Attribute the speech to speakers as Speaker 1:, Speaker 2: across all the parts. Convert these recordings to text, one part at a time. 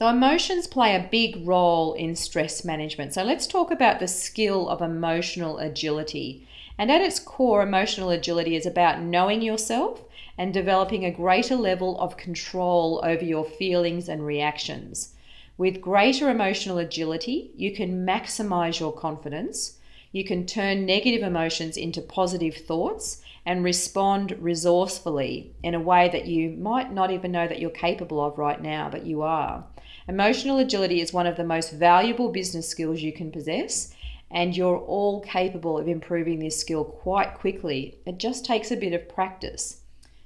Speaker 1: So emotions play a big role in stress management. So let's talk about the skill of emotional agility. And at its core, emotional agility is about knowing yourself and developing a greater level of control over your feelings and reactions. With greater emotional agility, you can maximize your confidence, you can turn negative emotions into positive thoughts, and respond resourcefully in a way that you might not even know that you're capable of right now, but you are. Emotional agility is one of the most valuable business skills you can possess, and you're all capable of improving this skill quite quickly. It just takes a bit of practice.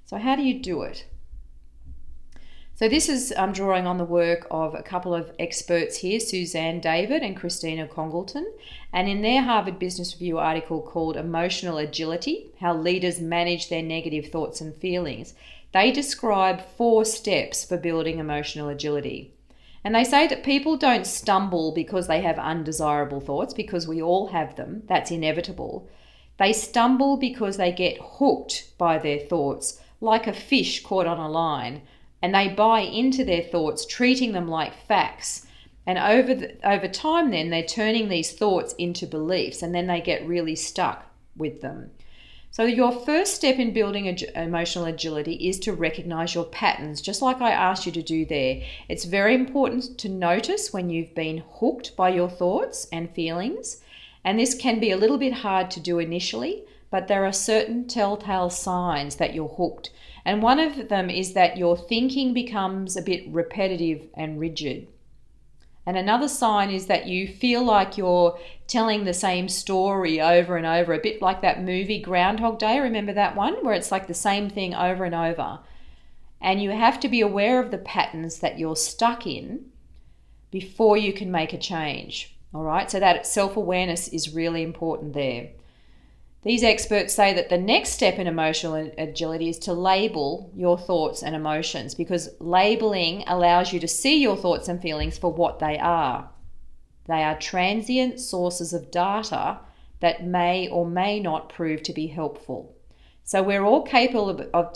Speaker 1: So how do you do it? So this is drawing on the work of a couple of experts here, Suzanne David and Christina Congleton, and in their Harvard Business Review article called Emotional Agility, How Leaders Manage Their Negative Thoughts and Feelings, they describe 4 steps for building emotional agility. And they say that people don't stumble because they have undesirable thoughts, because we all have them, that's inevitable. They stumble because they get hooked by their thoughts, like a fish caught on a line, and they buy into their thoughts, treating them like facts. And over time then, they're turning these thoughts into beliefs, and then they get really stuck with them. So your first step in building emotional agility is to recognize your patterns, just like I asked you to do there. It's very important to notice when you've been hooked by your thoughts and feelings, and this can be a little bit hard to do initially, but there are certain telltale signs that you're hooked. And one of them is that your thinking becomes a bit repetitive and rigid. And another sign is that you feel like you're telling the same story over and over, a bit like that movie Groundhog Day. Remember that one? Where it's like the same thing over and over. And you have to be aware of the patterns that you're stuck in before you can make a change. All right? So that self-awareness is really important there. These experts say that the next step in emotional agility is to label your thoughts and emotions, because labeling allows you to see your thoughts and feelings for what they are. They are transient sources of data that may or may not prove to be helpful. So we're all capable of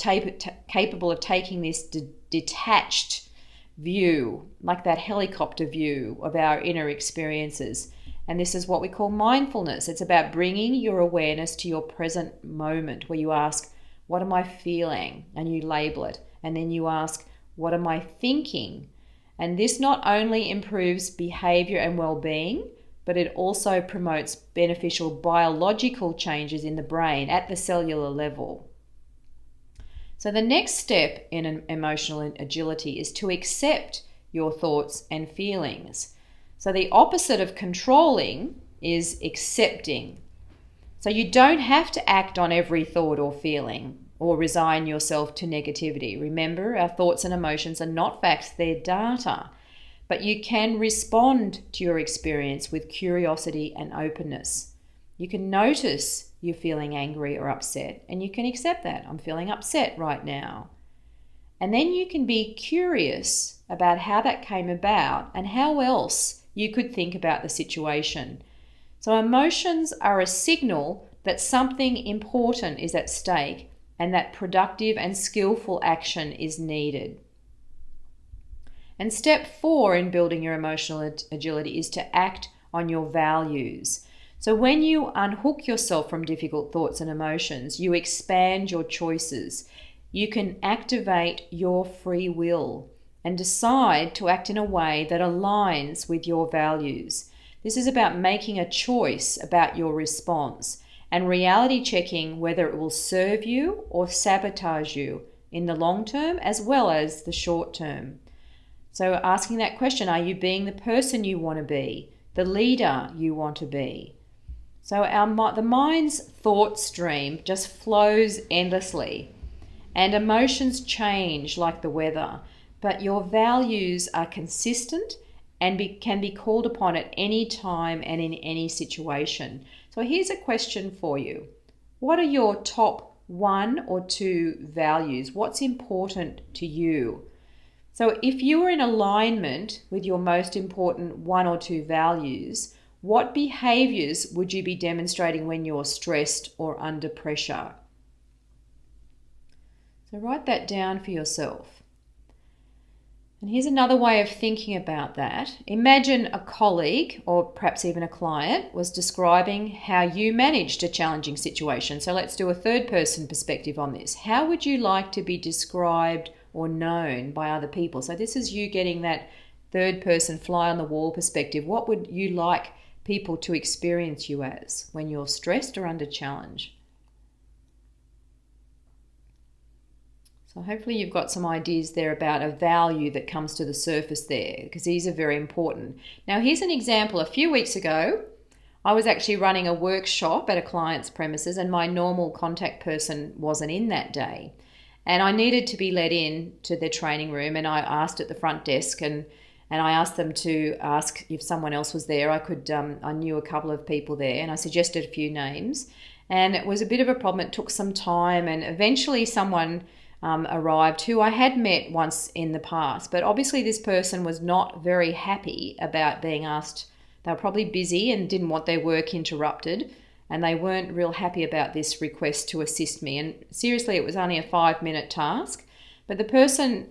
Speaker 1: taking this detached view, like that helicopter view of our inner experiences. And this is what we call mindfulness. It's about bringing your awareness to your present moment, where you ask, what am I feeling? And you label it. And then you ask, what am I thinking? And this not only improves behavior and well-being, but it also promotes beneficial biological changes in the brain at the cellular level. So the next step in emotional agility is to accept your thoughts and feelings. So the opposite of controlling is accepting. So you don't have to act on every thought or feeling or resign yourself to negativity. Remember, our thoughts and emotions are not facts, they're data. But you can respond to your experience with curiosity and openness. You can notice you're feeling angry or upset, and you can accept that. I'm feeling upset right now. And then you can be curious about how that came about and how else you could think about the situation. So emotions are a signal that something important is at stake and that productive and skillful action is needed. And step 4 in building your emotional agility is to act on your values. So when you unhook yourself from difficult thoughts and emotions, you expand your choices. You can activate your free will and decide to act in a way that aligns with your values. This is about making a choice about your response and reality checking whether it will serve you or sabotage you in the long term as well as the short term. So asking that question, are you being the person you want to be, the leader you want to be? So the mind's thought stream just flows endlessly, and emotions change like the weather. But your values are consistent and can be called upon at any time and in any situation. So here's a question for you. What are your top 1 or 2 values? What's important to you? So if you were in alignment with your most important 1 or 2 values, what behaviors would you be demonstrating when you're stressed or under pressure? So write that down for yourself. And here's another way of thinking about that. Imagine a colleague, or perhaps even a client, was describing how you managed a challenging situation. So let's do a third person perspective on this. How would you like to be described or known by other people? So this is you getting that third person fly on the wall perspective. What would you like people to experience you as when you're stressed or under challenge? So hopefully you've got some ideas there about a value that comes to the surface there, because these are very important. Now here's an example. A few weeks ago, I was actually running a workshop at a client's premises and my normal contact person wasn't in that day. And I needed to be let in to their training room, and I asked at the front desk and I asked them to ask if someone else was there. I knew a couple of people there and I suggested a few names, and it was a bit of a problem. It took some time, and eventually someone arrived who I had met once in the past, but obviously this person was not very happy about being asked. They were probably busy and didn't want their work interrupted, and they weren't real happy about this request to assist me. And seriously, it was only a 5-minute task, but the person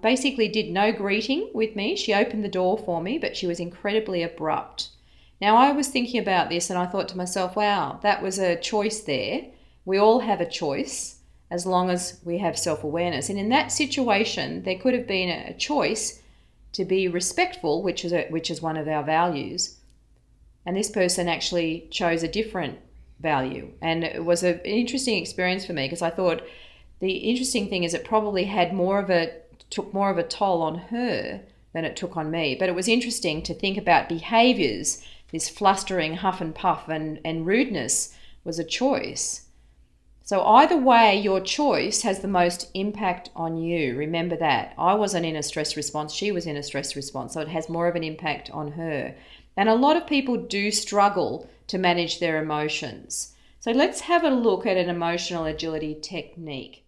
Speaker 1: basically did no greeting with me. She opened the door for me, but she was incredibly abrupt. Now I was thinking about this and I thought to myself, wow, that was a choice there. We all have a choice, as long as we have self-awareness. And in that situation, there could have been a choice to be respectful, which is one of our values. And this person actually chose a different value. And it was an interesting experience for me, because I thought the interesting thing is it probably took more of a toll on her than it took on me. But it was interesting to think about behaviors. This flustering, huff and puff and rudeness was a choice. So either way, your choice has the most impact on you. Remember that. I wasn't in a stress response. She was in a stress response. So it has more of an impact on her. And a lot of people do struggle to manage their emotions. So let's have a look at an emotional agility technique.